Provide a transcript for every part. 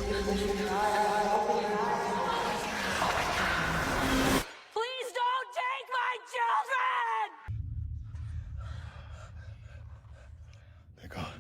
Please don't take my children! They're gone.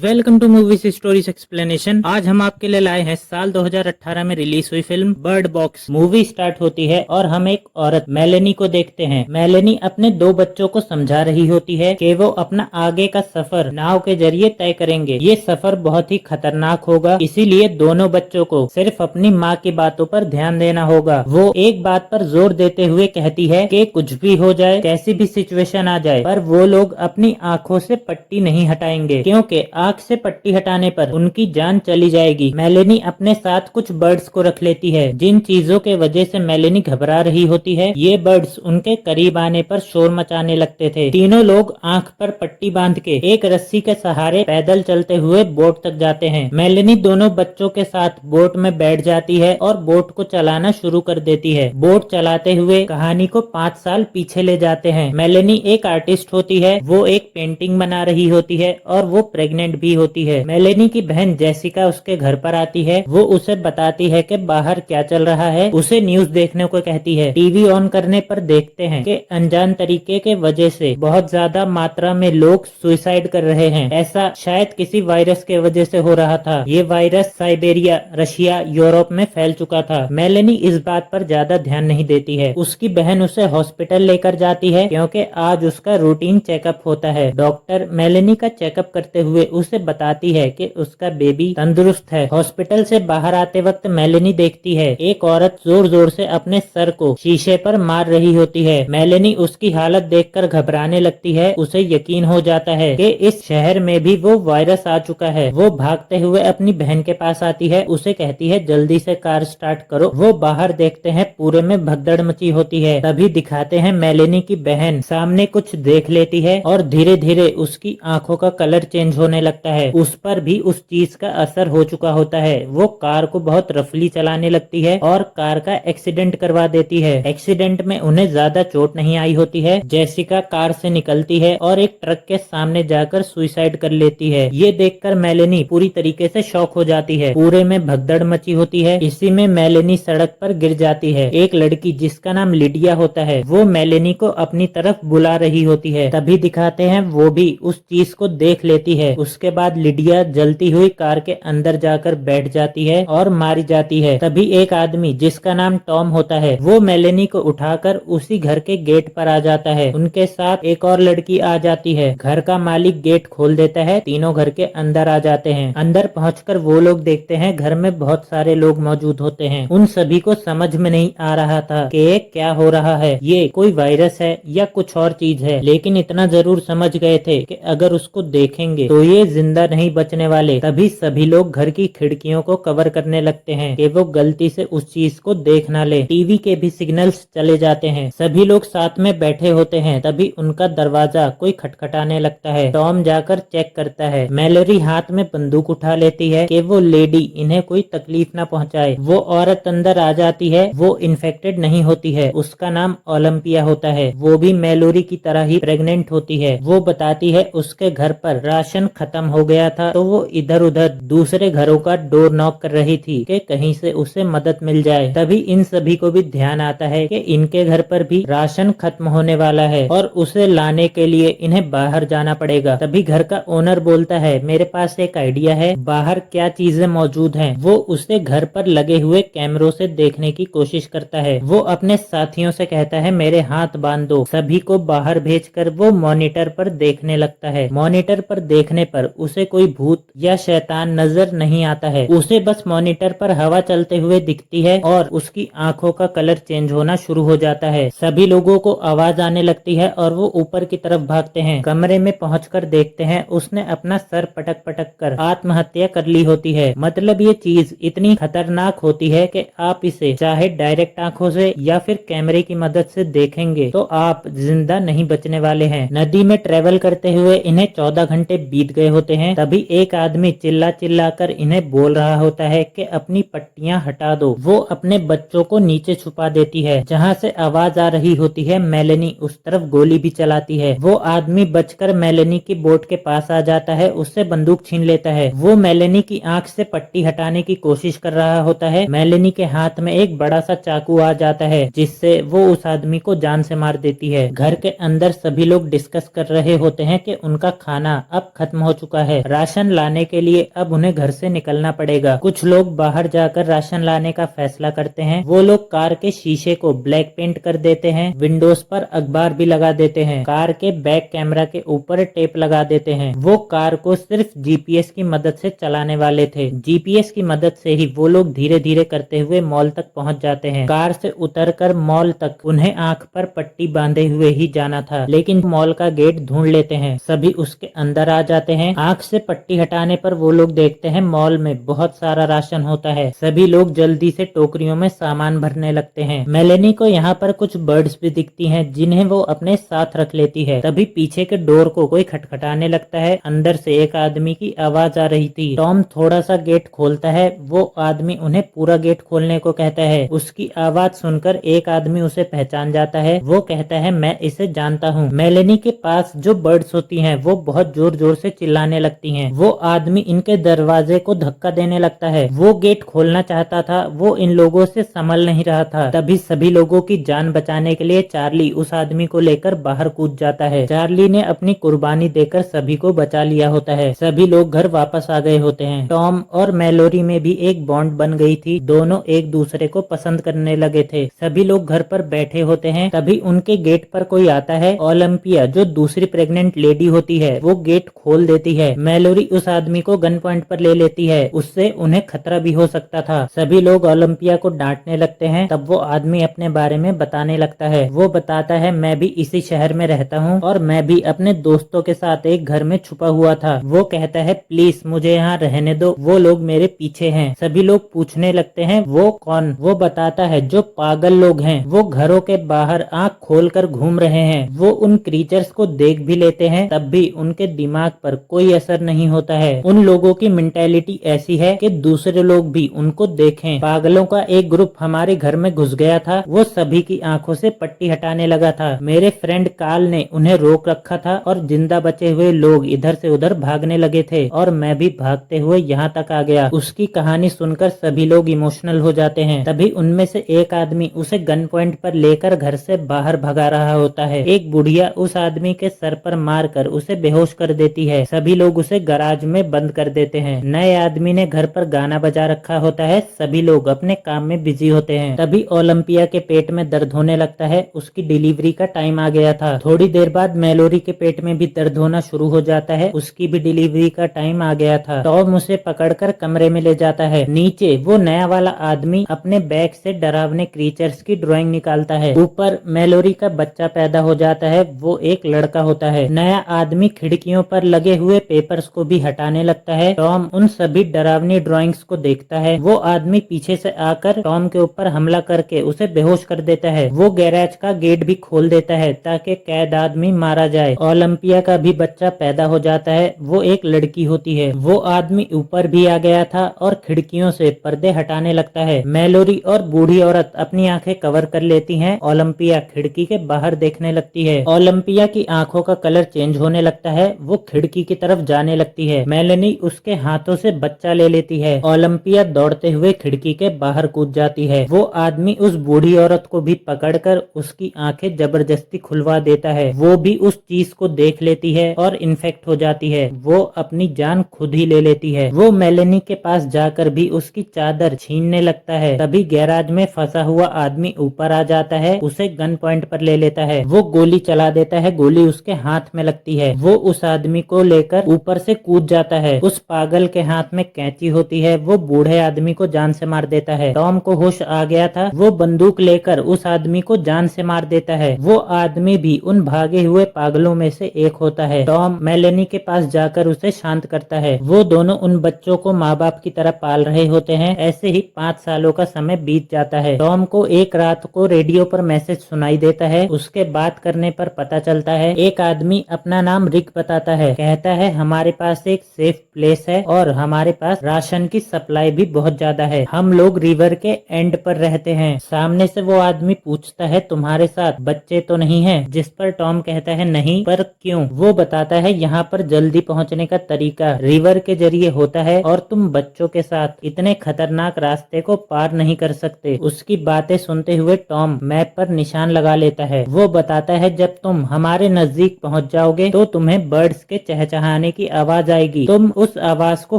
Welcome to movies stories explanation. आज हम आपके लिए लाए हैं साल 2018 में रिलीज हुई film bird box. Movie start होती है और हम एक औरत मेलेनी को देखते हैं। मेलेनी अपने दो बच्चों को समझा रही होती है कि वो अपना आगे का सफर नाव के जरिए तय करेंगे। ये सफर बहुत ही खतरनाक होगा, इसीलिए दोनों बच्चों को सिर्फ अपनी माँ की बातों पर ध्यान देना होगा। वो एक बात पर जोर देते हुए कहती है कि कुछ भी हो जाए, कैसी भी सिचुएशन आ जाए, पर वो लोग अपनी आंखों से पट्टी नहीं हटाएंगे, क्योंकि आंख से पट्टी हटाने पर उनकी जान चली जाएगी। मेलेनी अपने साथ कुछ बर्ड्स को रख लेती है, जिन चीजों के वजह से मेलेनी घबरा रही होती है। ये बर्ड्स उनके करीब आने पर शोर मचाने लगते थे। तीनों लोग आंख पर पट्टी बांध के एक रस्सी के सहारे पैदल चलते हुए बोट तक जाते हैं। मेलेनी दोनों बच्चों के साथ बोट में बैठ जाती है और बोट को चलाना शुरू कर देती है। बोट चलाते हुए कहानी को 5 साल पीछे ले जाते हैं। मेलेनी एक आर्टिस्ट होती है, वो एक पेंटिंग बना रही होती है और वो प्रेग्नेंट भी होती है। मेलेनी की बहन जेसिका उसके घर पर आती है। वो उसे बताती है कि बाहर क्या चल रहा है, उसे न्यूज देखने को कहती है। टीवी ऑन करने पर देखते हैं कि अनजान तरीके के वजह से बहुत ज्यादा मात्रा में लोग सुसाइड कर रहे हैं। ऐसा शायद किसी वायरस के वजह से हो रहा था। ये वायरस साइबेरिया, रशिया, यूरोप में फैल चुका था। मेलेनी इस बात पर ज्यादा ध्यान नहीं देती है। उसकी बहन उसे हॉस्पिटल लेकर जाती है क्योंकि आज उसका रूटीन चेकअप होता है। डॉक्टर मेलेनी का चेकअप करते हुए उसे बताती है कि उसका बेबी तंदुरुस्त है। हॉस्पिटल से बाहर आते वक्त मेलेनी देखती है एक औरत जोर जोर से अपने सर को शीशे पर मार रही होती है। मेलेनी उसकी हालत देखकर घबराने लगती है। उसे यकीन हो जाता है कि इस शहर में भी वो वायरस आ चुका है। वो भागते हुए अपनी बहन के पास आती है, उसे कहती है जल्दी से कार स्टार्ट करो। वो बाहर देखते हैं पूरे में भगदड़ मची होती है। तभी दिखाते हैं मेलेनी की बहन सामने कुछ देख लेती है और धीरे धीरे उसकी आंखों का कलर चेंज होने लगता है। उस पर भी उस चीज का असर हो चुका होता है। वो कार को बहुत रफली चलाने लगती है और कार का एक्सीडेंट करवा देती है। एक्सीडेंट में उन्हें ज्यादा चोट नहीं आई होती है। जेसिका कार से निकलती है और एक ट्रक के सामने जाकर सुसाइड कर लेती है। ये देखकर मेलेनी पूरी तरीके से शॉक हो जाती है। पूरे में भगदड़ मची होती है। इसी में मेलेनी सड़क पर गिर जाती है। एक लड़की जिसका नाम लिडिया होता है, वो मेलेनी को अपनी तरफ बुला रही होती है। तभी दिखाते हैं वो भी उस चीज को देख लेती है। उसके बाद लिडिया जलती हुई कार के अंदर जाकर बैठ जाती है और मारी जाती है। तभी एक आदमी जिसका नाम टॉम होता है, वो मेलेनी को उठाकर उसी घर के गेट पर आ जाता है। उनके साथ एक और लड़की आ जाती है। घर का मालिक गेट खोल देता है। तीनों घर के अंदर आ जाते हैं। अंदर पहुंचकर वो लोग देखते हैं घर में बहुत सारे लोग मौजूद होते हैं। उन सभी को समझ में नहीं आ रहा था कि ये क्या हो रहा है, ये कोई वायरस है या कुछ और चीज है, लेकिन इतना जरूर समझ गए थे कि अगर उसको देखेंगे तो ये जिंदा नहीं बचने वाले। तभी सभी लोग घर की खिड़कियों को कवर करने लगते हैं कि वो गलती से उस चीज को देख ना ले। टीवी के भी सिग्नल्स चले जाते हैं। सभी लोग साथ में बैठे होते हैं। तभी उनका दरवाजा कोई खटखटाने लगता है। टॉम जाकर चेक करता है। मेलोरी हाथ में बंदूक उठा लेती है कि वो लेडी इन्हें कोई तकलीफ ना पहुंचाए। वो औरत अंदर आ जाती है। वो इन्फेक्टेड नहीं होती है। उसका नाम ओलंपिया होता है। वो भी मेलोरी की तरह ही प्रेग्नेंट होती है। वो बताती है उसके घर पर राशन खत्म हो गया था, तो वो इधर उधर दूसरे घरों का डोर नॉक कर रही थी कि कहीं से उसे मदद मिल जाए। तभी इन सभी को भी ध्यान आता है कि इनके घर पर भी राशन खत्म होने वाला है और उसे लाने के लिए इन्हें बाहर जाना पड़ेगा। तभी घर का ओनर बोलता है मेरे पास एक आइडिया है, बाहर क्या चीजें मौजूद हैं। वो उसे घर पर लगे हुए कैमरों से देखने की कोशिश करता है। वो अपने साथियों से कहता है मेरे हाथ बांध दो। सभी को बाहर भेजकर वो मॉनिटर पर देखने लगता है। मॉनिटर पर देखने पर उसे कोई भूत या शैतान नजर नहीं आता है। उसे बस मॉनिटर पर हवा चलते हुए दिखती है और उसकी आंखों का कलर चेंज होना शुरू हो जाता है। सभी लोगों को आवाज आने लगती है और वो ऊपर की तरफ भागते हैं। कमरे में पहुंचकर देखते हैं उसने अपना सर पटक पटक कर आत्महत्या कर ली होती है। मतलब ये चीज इतनी खतरनाक होती है कि आप इसे चाहे डायरेक्ट आंखों से या फिर कैमरे की मदद से देखेंगे तो आप जिंदा नहीं बचने वाले हैं। नदी में ट्रेवल करते हुए इन्हें 14 घंटे बीत गए होते होते हैं तभी एक आदमी चिल्ला चिल्ला कर इन्हें बोल रहा होता है कि अपनी पट्टियां हटा दो। वो अपने बच्चों को नीचे छुपा देती है। जहाँ से आवाज आ रही होती है मेलेनी उस तरफ गोली भी चलाती है। वो आदमी बचकर मेलेनी की बोट के पास आ जाता है, उससे बंदूक छीन लेता है। वो मेलेनी की आंख से पट्टी हटाने की कोशिश कर रहा होता है। मेलेनी के हाथ में एक बड़ा सा चाकू आ जाता है जिससे वो उस आदमी को जान से मार देती है। घर के अंदर सभी लोग डिस्कस कर रहे होते हैं कि उनका खाना अब खत्म हो चुका है। राशन लाने के लिए अब उन्हें घर से निकलना पड़ेगा। कुछ लोग बाहर जाकर राशन लाने का फैसला करते हैं। वो लोग कार के शीशे को ब्लैक पेंट कर देते हैं, विंडोज पर अखबार भी लगा देते हैं, कार के बैक कैमरा के ऊपर टेप लगा देते हैं। वो कार को सिर्फ जीपीएस की मदद से चलाने वाले थे। जीपीएस की मदद से ही वो लोग धीरे धीरे करते हुए मॉल तक पहुंच जाते हैं। कार से उतरकर मॉल तक उन्हें आंख पर पट्टी बांधे हुए ही जाना था, लेकिन मॉल का गेट ढूंढ लेते हैं। सभी उसके अंदर आ जाते हैं। आंख से पट्टी हटाने पर वो लोग देखते हैं मॉल में बहुत सारा राशन होता है। सभी लोग जल्दी से टोकरियों में सामान भरने लगते हैं। मेलेनी को यहाँ पर कुछ बर्ड्स भी दिखती हैं जिन्हें वो अपने साथ रख लेती है। तभी पीछे के डोर को कोई खटखटाने लगता है। अंदर से एक आदमी की आवाज आ रही थी। टॉम थोड़ा सा गेट खोलता है। वो आदमी उन्हें पूरा गेट खोलने को कहता है। उसकी आवाज सुनकर एक आदमी उसे पहचान जाता है। वो कहता है मैं इसे जानता हूँ। मेलेनी के पास जो बर्ड्स होती हैं वो बहुत जोर जोर से चिल्लाने लगती हैं। वो आदमी इनके दरवाजे को धक्का देने लगता है। वो गेट खोलना चाहता था, वो इन लोगों से संभल नहीं रहा था। तभी सभी लोगों की जान बचाने के लिए चार्ली उस आदमी को लेकर बाहर कूद जाता है। चार्ली ने अपनी कुर्बानी देकर सभी को बचा लिया होता है। सभी लोग घर वापस आ गए होते हैं। टॉम और मेलोरी में भी एक बॉन्ड बन गई थी। दोनों एक दूसरे को पसंद करने लगे थे। सभी लोग घर पर बैठे होते हैं। तभी उनके गेट पर कोई आता है। ओलंपिया जो दूसरी प्रेग्नेंट लेडी होती है वो गेट खोल देती है। मेलोरी उस आदमी को गन पॉइंट पर ले लेती है, उससे उन्हें खतरा भी हो सकता था। सभी लोग ओलंपिया को डांटने लगते हैं। तब वो आदमी अपने बारे में बताने लगता है। वो बताता है मैं भी इसी शहर में रहता हूँ और मैं भी अपने दोस्तों के साथ एक घर में छुपा हुआ था। वो कहता है प्लीज मुझे यहाँ रहने दो, वो लोग मेरे पीछे हैं। सभी लोग पूछने लगते हैं वो कौन? वो बताता है जो पागल लोग हैं, वो घरों के बाहर आंख खोलकर घूम रहे हैं। वो उन क्रीचर्स को देख भी लेते हैं तब भी उनके दिमाग पर कोई असर नहीं होता है। उन लोगों की मेंटेलिटी ऐसी है कि दूसरे लोग भी उनको देखें। पागलों का एक ग्रुप हमारे घर में घुस गया था। वो सभी की आंखों से पट्टी हटाने लगा था। मेरे फ्रेंड कार्ल ने उन्हें रोक रखा था और जिंदा बचे हुए लोग इधर से उधर भागने लगे थे और मैं भी भागते हुए यहाँ तक आ गया। उसकी कहानी सुनकर सभी लोग इमोशनल हो जाते हैं। तभी उनमें से एक आदमी उसे गन पॉइंट पर लेकर घर से बाहर भगा रहा होता है। एक बुढ़िया उस आदमी के सर पर मारकर उसे बेहोश कर देती है। सभी लोग उसे गराज में बंद कर देते हैं। नए आदमी ने घर पर गाना बजा रखा होता है। सभी लोग अपने काम में बिजी होते हैं। तभी ओलंपिया के पेट में दर्द होने लगता है। उसकी डिलीवरी का टाइम आ गया था। थोड़ी देर बाद मेलोरी के पेट में भी दर्द होना शुरू हो जाता है। उसकी भी डिलीवरी का टाइम आ गया था। टॉम उसे पकड़कर कमरे में ले जाता है। नीचे वो नया वाला आदमी अपने बैग से डरावने क्रीचर्स की ड्राइंग निकालता है। ऊपर मेलोरी का बच्चा पैदा हो जाता है। वो एक लड़का होता है। नया आदमी खिड़कियों पर लगे हुए पेपर्स को भी हटाने लगता है। टॉम उन सभी डरावनी ड्राइंग्स को देखता है। वो आदमी पीछे से आकर टॉम के ऊपर हमला करके उसे बेहोश कर देता है। वो गैराज का गेट भी खोल देता है ताकि कैद आदमी मारा जाए। ओलंपिया का भी बच्चा पैदा हो जाता है। वो एक लड़की होती है। वो आदमी ऊपर भी आ गया था और खिड़कियों से पर्दे हटाने लगता है। मेलोरी और बूढ़ी औरत अपनी आंखें कवर कर लेती हैं। ओलंपिया खिड़की के बाहर देखने लगती है। ओलंपिया की आंखों का कलर चेंज होने लगता है। वो खिड़की की तरफ जाने लगती है। मेलेनी उसके हाथों से बच्चा ले लेती है। ओलंपिया दौड़ते हुए खिड़की के बाहर कूद जाती है। वो आदमी उस बूढ़ी औरत को भी पकड़कर उसकी आंखें जबरदस्ती खुलवा देता है। वो भी उस चीज को देख लेती है और इन्फेक्ट हो जाती है। वो अपनी जान खुद ही ले लेती है। वो मेलेनी के पास जाकर भी उसकी चादर छीनने लगता है। तभी गैराज में फंसा हुआ आदमी ऊपर आ जाता है। उसे गन पॉइंट पर ले लेता है। वो गोली चला देता है। गोली उसके हाथ में लगती है। वो उस आदमी को लेकर ऊपर से कूद जाता है। उस पागल के हाथ में कैंची होती है। वो बूढ़े आदमी को जान से मार देता है। टॉम को होश आ गया था। वो बंदूक लेकर उस आदमी को जान से मार देता है। वो आदमी भी उन भागे हुए पागलों में से एक होता है। टॉम मेलेनी के पास जाकर उसे शांत करता है। वो दोनों उन बच्चों को माँ बाप की तरह पाल रहे होते हैं। ऐसे ही 5 सालों का समय बीत जाता है। टॉम को एक रात को रेडियो पर मैसेज सुनाई देता है। उसके बात करने पर पता चलता है एक आदमी अपना नाम रिक बताता है। कहता है हमारे पास एक सेफ प्लेस है और हमारे पास राशन की सप्लाई भी बहुत ज्यादा है। हम लोग रिवर के एंड पर रहते हैं। सामने से वो आदमी पूछता है तुम्हारे साथ बच्चे तो नहीं है, जिस पर टॉम कहता है नहीं, पर क्यों? वो बताता है यहाँ पर जल्दी पहुँचने का तरीका रिवर के जरिए होता है और तुम बच्चों के साथ इतने खतरनाक रास्ते को पार नहीं कर सकते। उसकी बातें सुनते हुए टॉम मैप पर निशान लगा लेता है। वो बताता है जब तुम हमारे नजदीक पहुंच जाओगे तो तुम्हें बर्ड्स के चहचहाने की आवाज आएगी। तुम उस आवाज को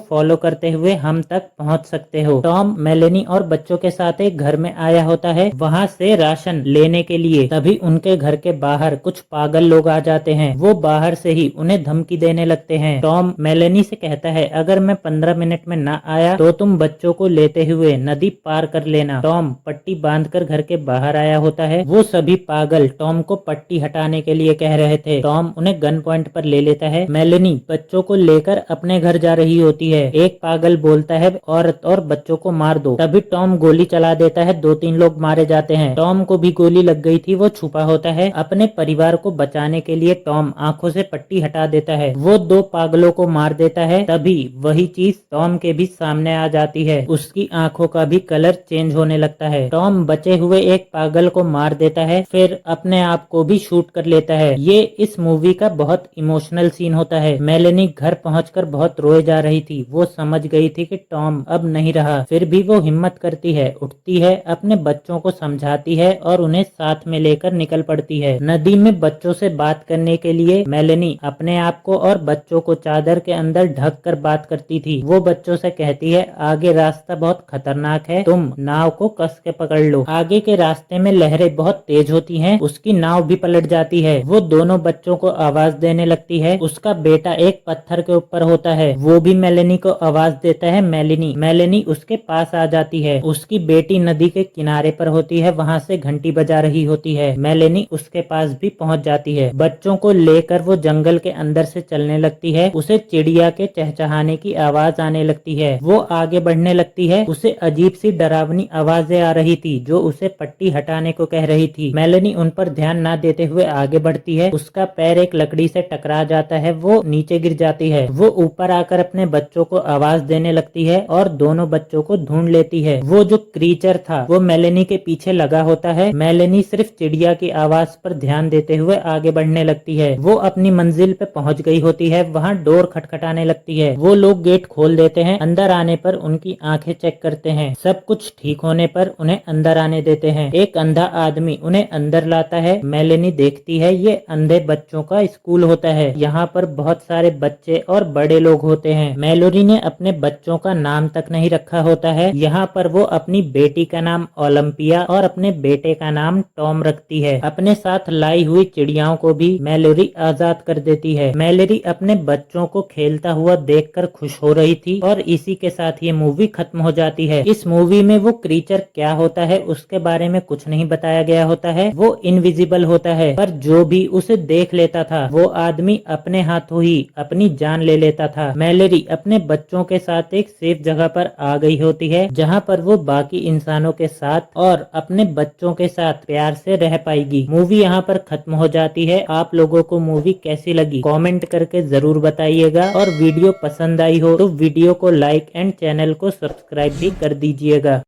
फॉलो करते हुए हम तक पहुंच सकते हो। टॉम, मेलेनी और बच्चों के साथ एक घर में आया होता है वहाँ से राशन लेने के लिए। तभी उनके घर के बाहर कुछ पागल लोग आ जाते हैं। वो बाहर से ही उन्हें धमकी देने लगते हैं। टॉम मेलेनी से कहता है अगर मैं 15 मिनट में न आया तो तुम बच्चों को लेते हुए नदी पार कर लेना। टॉम पट्टी बांधकर घर के बाहर आया होता है। वो सभी पागल टॉम को पट्टी हटाने के लिए कह रहे थे। टॉम उन्हें गन पॉइंट पर ले लेता है। मेलेनी बच्चों को लेकर अपने घर जा रही होती है। एक पागल बोलता है औरत और बच्चों को मार दो। तभी टॉम गोली चला देता है। 2-3 लोग मारे जाते हैं। टॉम को भी गोली लग गई थी। वो छुपा होता है। अपने परिवार को बचाने के लिए टॉम आंखों से पट्टी हटा देता है। वो 2 पागलों को मार देता है। तभी वही चीज टॉम के भी सामने आ जाती है। उसकी आंखों का भी कलर चेंज होने लगता है। टॉम बचे हुए एक पागल को मार देता है, फिर अपने आप को भी शूट कर लेता है। ये इस मूवी का बहुत इमोशनल सीन होता है। मेलेनी घर पहुंचकर बहुत रोए जा रही थी। वो समझ गई थी कि टॉम अब नहीं रहा। फिर भी वो हिम्मत करती है, उठती है, अपने बच्चों को समझाती है और उन्हें साथ में लेकर निकल पड़ती है। नदी में बच्चों से बात करने के लिए मेलेनी अपने आप को और बच्चों को चादर के अंदर ढक कर बात करती थी। वो बच्चों से कहती है आगे रास्ता बहुत खतरनाक है, तुम नाव को कस के पकड़ लो। आगे के रास्ते में लहरें बहुत तेज होती हैं, उसकी नाव भी पलट जाती है। वो दोनों बच्चों को आवाज देने लगती है। उसका बेटा एक पत्थर के ऊपर होता है, वो भी मेलेनी को आवाज देता है मेलेनी उसके पास आ जाती है। उसकी बेटी नदी के किनारे पर होती है, वहाँ से घंटी बजा रही होती है। मेलेनी उसके पास भी पहुँच जाती है। बच्चों को लेकर वो जंगल के अंदर से चलने लगती है। उसे चिड़िया के चहचहाने की आवाज आने लगती है। वो आगे बढ़ने लगती है। उसे अजीब सी डरावनी आवाजें आ रही थी जो उसे पट्टी हटाने को कह रही थी। मेलेनी उन पर ध्यान न देते हुए आगे बढ़ती है। उसका पैर एक लकड़ी से टकरा जाता है। वो नीचे गिर जाती है। वो ऊपर आकर अपने बच्चों को आवाज देने लगती है और दोनों बच्चों को ढूंढ लेती है। वो जो क्रीचर था वो मेलेनी के पीछे लगा होता है। मेलेनी सिर्फ चिड़िया की आवाज पर ध्यान देते हुए आगे बढ़ने लगती है। वो अपनी मंजिल पे पहुंच गई होती है। वहाँ डोर खटखटाने लगती है। वो लोग गेट खोल देते हैं। अंदर आने पर उनकी आंखें चेक करते हैं। सब कुछ ठीक होने पर उन्हें अंदर आने देते हैं। एक अंधा आदमी उन्हें अंदर लाता है। मेलेनी देखती है ये अंधे बच्चों का स्कूल होता है। यहाँ पर बहुत सारे बच्चे और बड़े लोग होते हैं। मेलोरी ने अपने बच्चों का नाम तक नहीं रखा होता है। यहाँ पर वो अपनी बेटी का नाम ओलंपिया और अपने बेटे का नाम टॉम रखती है। अपने साथ लाई हुई चिड़ियाओं को भी मेलोरी आजाद कर देती है। मेलोरी अपने बच्चों को खेलता हुआ देखकर खुश हो रही थी और इसी के साथ ये मूवी खत्म हो जाती है। इस मूवी में वो क्रीचर क्या होता है उसके बारे में कुछ नहीं बताया गया होता है। वो इनविजिबल होता है, पर जो भी उसे देख लेता था वो आदमी अपने हाथों ही अपनी जान ले लेता था। मेलोरी अपने बच्चों के साथ एक सेफ जगह पर आ गई होती है जहाँ पर वो बाकी इंसानों के साथ और अपने बच्चों के साथ प्यार से रह पाएगी। मूवी यहाँ पर खत्म हो जाती है। आप लोगों को मूवी कैसी लगी कमेंट करके जरूर बताइएगा और वीडियो पसंद आई हो तो वीडियो को लाइक एंड चैनल को सब्सक्राइब भी कर दीजिएगा।